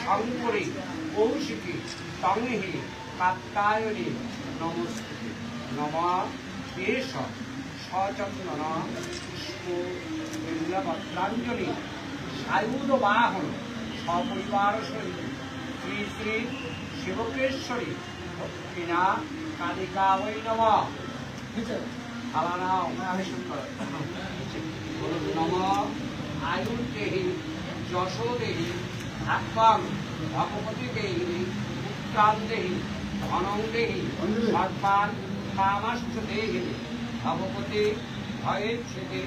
শঙ্করী কৌশিকী তংহি কাত্যায়নী নমস্তুতে নমঃ এষ সচন্দন পুষ্প বিল্লপত্রাঞ্জলি সায়ুধ বাহন সপরিবার সহিত শ্রী শ্রী শিবকেশ্বরী দক্ষিণা কালিকা বৈ নমঃ। নম আয়ুর্দেহি যশোদেহি ভাগ্যং ভগবতী দেহি পুত্রাং দেহি ধনং দেহি সর্বান কামাশ্চ দেহি ভগবতী ভয়েচ্ছেদে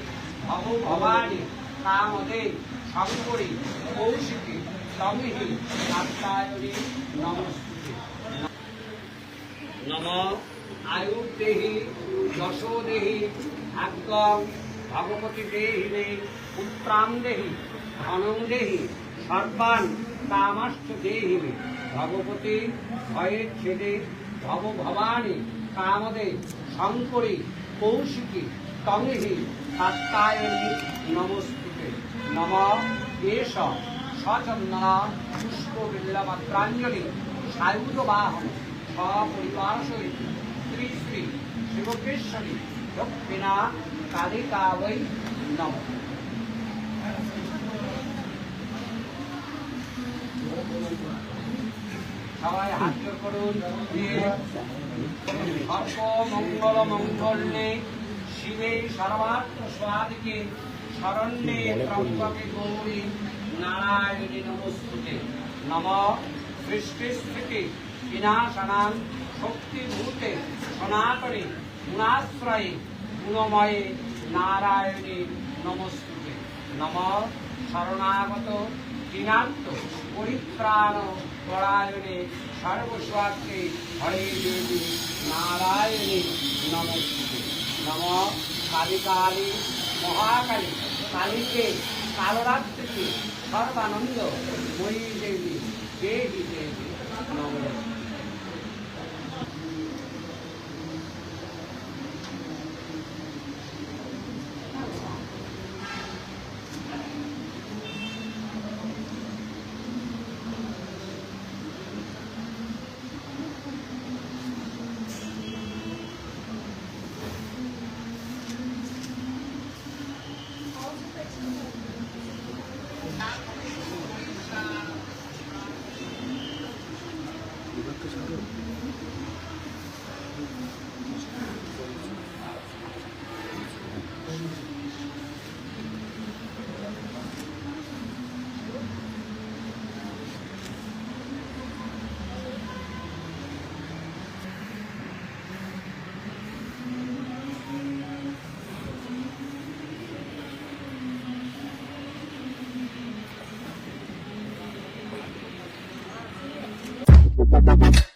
ভব ভবানী কামদে শঙ্করী কৌশিকী তংহি কাত্যায়নী নমস্তুতে নম আয়ুর্দেহি যশোদেহি ভাগ্যং ভগবতী দেহিনে পুত্রাং দেহি ধনং দেহি সর্বান কামাশ্চ দেহি ভগবতী ভয়েচ্ছেদে ভব ভবানী কামদে শঙ্করী কৌশিকী তংহি কাত্যায়নী নমস্তুতে নম এষ সচন্দন পুষ্প বিল্লপত্রাঞ্জলি সায়ুধ বাহন সপরিবার সহিত শ্রী শ্রী শিবকেশ্বরী দক্ষিণা কালিকা বৈ নমঃ। সবাই হাত জোড় করুন। সর্ব মঙ্গল মঙ্গলে শিবে সর্বার্থ স্বাদিকে শরণ্যে ত্রম্বকে গৌরী নারায়ণী নমস্তুতে নমঃ। সৃষ্টি স্থিতি বিনাশনাং শক্তিভূতে সনাতনে গুণাশ্রয়ে গুণময়ে নারায়ণী নমস্তুতে নমঃ। শরণাগত দীনার্ত পরিত্রাণ পরায়ণে সর্বস্বার্থে হরে দেবী নারায়ণী নমস্তুতে নমঃ। কালিকালী মহাকালী কালীকে কালরাত্রিকে সর্বানন্দ ময়ী দেবী দেবী দেবী নমস্তুতে। Bye.